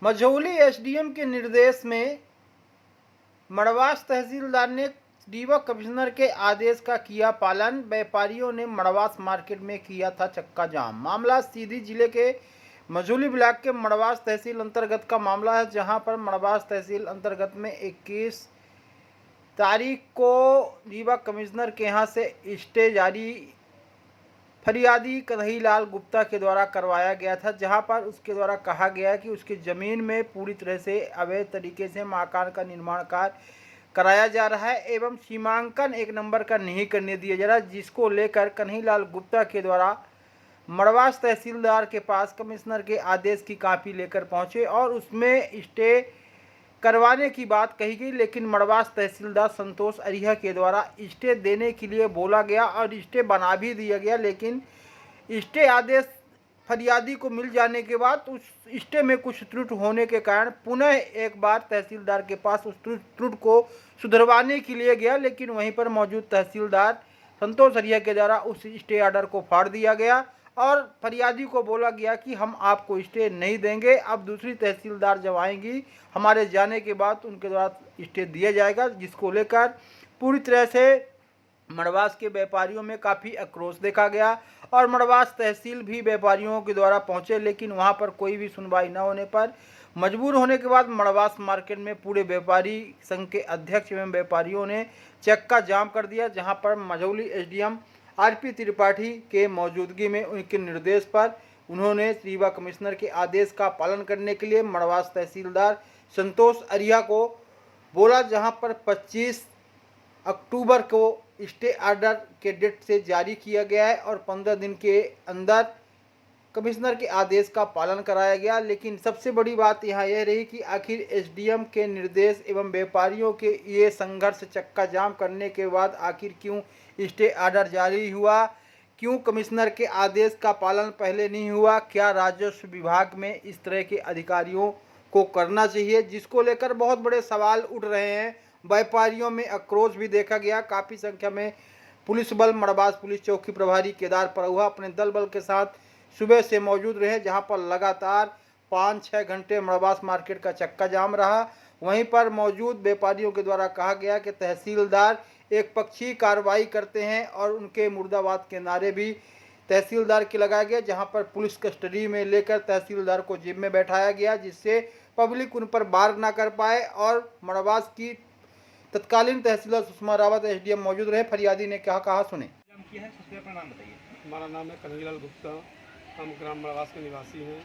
Majhauli SDM के निर्देश में मड़वास तहसीलदार ने दीपक कमिश्नर के आदेश का किया पालन। व्यापारियों ने मड़वास मार्केट में किया था चक्का जाम। मामला सीधी जिले के मझौली ब्लॉक के मड़वास तहसील अंतर्गत का मामला है, जहां पर मड़वास तहसील अंतर्गत में 21 तारीख को दीपक कमिश्नर के यहां से स्टे जारी फरियादी कन्हैयालाल गुप्ता के द्वारा करवाया गया था, जहां पर उसके द्वारा कहा गया कि उसकी ज़मीन में पूरी तरह से अवैध तरीके से मकान का निर्माण कार्य कराया जा रहा है एवं सीमांकन 1 नंबर का नहीं करने दिया जा रहा, जिसको लेकर कन्हैयालाल गुप्ता के द्वारा मड़वास तहसीलदार के पास कमिश्नर के आदेश की कापी लेकर पहुंचे और उसमें स्टे करवाने की बात कही गई। लेकिन मड़वास तहसीलदार संतोष अरिया के द्वारा स्टे देने के लिए बोला गया और स्टे बना भी दिया गया, लेकिन स्टे आदेश फरियादी को मिल जाने के बाद उस स्टे में कुछ त्रुटि होने के कारण पुनः एक बार तहसीलदार के पास उस त्रुटि को सुधरवाने के लिए गया, लेकिन वहीं पर मौजूद तहसीलदार संतोष अरिया के द्वारा उस स्टे ऑर्डर को फाड़ दिया गया और फरियादी को बोला गया कि हम आपको स्टे नहीं देंगे, अब दूसरी तहसीलदार जब आएंगी हमारे जाने के बाद उनके द्वारा स्टे दिया जाएगा, जिसको लेकर पूरी तरह से मड़वास के व्यापारियों में काफ़ी आक्रोश देखा गया और मड़वास तहसील भी व्यापारियों के द्वारा पहुंचे, लेकिन वहां पर कोई भी सुनवाई न होने पर मजबूर होने के बाद मड़वास मार्केट में पूरे व्यापारी संघ के अध्यक्ष एवं व्यापारियों ने चक्का जाम कर दिया, जहां पर मझौली एसडीएम आरपी त्रिपाठी के मौजूदगी में उनके निर्देश पर उन्होंने रीवा कमिश्नर के आदेश का पालन करने के लिए मड़वास तहसीलदार संतोष अरिया को बोला, जहां पर 25 अक्टूबर को स्टे ऑर्डर के डेट से जारी किया गया है और 15 दिन के अंदर कमिश्नर के आदेश का पालन कराया गया। लेकिन सबसे बड़ी बात यहाँ यह रही कि आखिर एसडीएम के निर्देश एवं व्यापारियों के ये संघर्ष चक्का जाम करने के बाद आखिर क्यों स्टे ऑर्डर जारी हुआ, क्यों कमिश्नर के आदेश का पालन पहले नहीं हुआ, क्या राजस्व विभाग में इस तरह के अधिकारियों को करना चाहिए, जिसको लेकर बहुत बड़े सवाल उठ रहे हैं। व्यापारियों में आक्रोश भी देखा गया। काफ़ी संख्या में पुलिस बल मड़वास पुलिस चौकी प्रभारी केदार परुहा अपने दल बल के साथ सुबह से मौजूद रहे, जहां पर लगातार 5-6 घंटे मड़वास मार्केट का चक्का जाम रहा। वहीं पर मौजूद व्यापारियों के द्वारा कहा गया कि तहसीलदार एक पक्षीय कार्रवाई करते हैं और उनके मुर्दाबाद के नारे भी तहसीलदार के लगाए गए, जहां पर पुलिस कस्टडी में लेकर तहसीलदार को जेब में बैठाया गया, जिससे पब्लिक उन पर वार ना कर पाए। और मड़वास की तत्कालीन तहसीलदार सुषमा रावत एसडीएम मौजूद रहे। फरियादी ने क्या कहा सुने। हमारा नाम है कन्हैयालाल गुप्ता, हम ग्राम मड़वास के निवासी हैं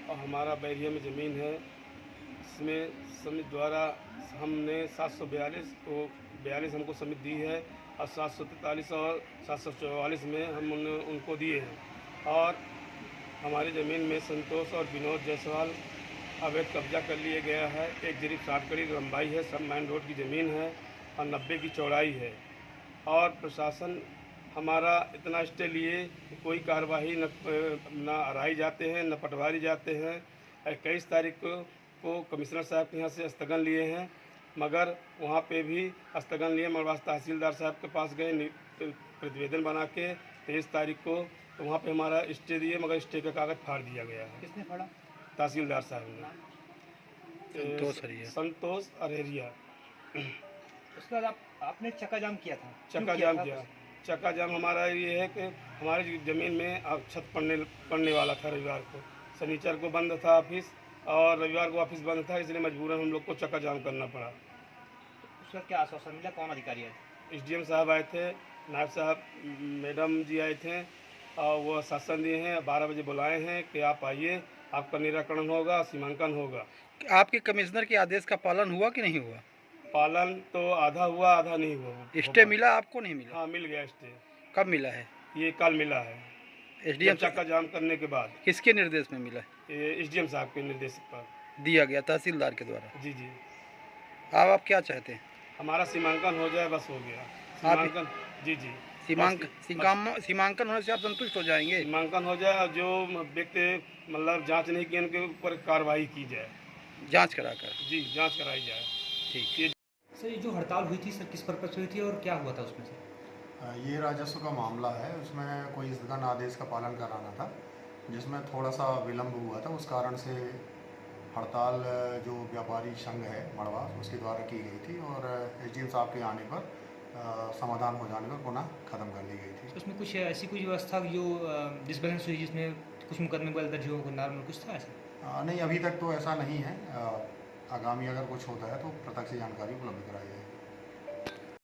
और हमारा बैरिया में ज़मीन है। इसमें समिति द्वारा हमने 742 को 42 हमको समिति दी है और 743 और 744 में हम उनको दिए हैं। और हमारी ज़मीन में संतोष और विनोद जायसवाल अवैध कब्जा कर लिया गया है। 1 कड़ी लंबाई है, सब मेन रोड की ज़मीन है और 90 की चौड़ाई है। और प्रशासन हमारा इतना स्टे लिए कोई कार्रवाई न अराई जाते हैं न पटवारी जाते हैं। 21 तारीख को कमिश्नर साहब के यहाँ से स्थगन लिए हैं, मगर वहाँ पे भी स्थगन लिए मड़वास तहसीलदार साहब के पास गए प्रतिवेदन बना के 23 तारीख को, तो वहाँ पे हमारा स्टे दिए, मगर स्टे का कागज़ फाड़ दिया गया है। किसने फाड़ा? तहसीलदार साहब ने, संतोष अरेरिया। उसके बाद आपने चक्का जाम किया था? चक्का जाम किया। चक्का जाम हमारा ये है कि हमारी ज़मीन में अब छत पड़ने वाला था। रविवार को, शनिचर को बंद था ऑफिस और रविवार को ऑफिस बंद था, इसलिए मजबूरन हम लोग को चक्का जाम करना पड़ा। उसका क्या आश्वासन मिला? कौन अधिकारी आए थे? एसडीएम साहब आए थे, नायब साहब मैडम जी आए थे और वो आश्वासन दिए हैं, 12 बजे बुलाए हैं कि आप आइए, आपका निराकरण होगा, सीमांकन होगा। आपके कमिश्नर के आदेश का पालन हुआ कि नहीं हुआ? पालन तो आधा हुआ, आधा नहीं हुआ। स्टे मिला आपको? नहीं मिला? हाँ, मिल गया स्टे। कब मिला है? ये कल मिला है, एसडीएम चक्का जाम करने के बाद। किसके निर्देश में मिला? ये एसडीएम साहब के निर्देश पर दिया गया, तहसीलदार के द्वारा। जी जी। अब आप क्या चाहते हैं? हमारा सीमांकन हो जाए, बस हो गया सीमांकन। जी जी। सीमांकन होने से आप संतुष्ट हो जाएंगे? सीमांकन हो जाए और जो व्यक्ति मतलब जांच नहीं की उनके ऊपर कार्रवाई की जाए, जांच कराकर। जी, जांच कराई जाए। ठीक। सर, ये जो हड़ताल हुई थी सर, किस पर्पज से हुई थी और क्या हुआ था उसमें से? ये राजस्व का मामला है, उसमें कोई स्थगन आदेश का पालन कराना था, जिसमें थोड़ा सा विलंब हुआ था। उस कारण से हड़ताल जो व्यापारी संघ है मड़वास उसके द्वारा की गई थी और एसडीएम साहब के आने पर समाधान हो जाने पर पुनः ख़त्म कर दी गई थी। उसमें कुछ ऐसी कुछ व्यवस्था जो डिसबैलेंस हुई जिसमें कुछ मुकदमे वगैरह दर्ज हो नॉर्मल कुछ था ऐसा? नहीं, अभी तक तो ऐसा नहीं है। आगामी अगर कुछ होता है तो प्रत्यक्ष जानकारी उपलब्ध कराई जाएगी।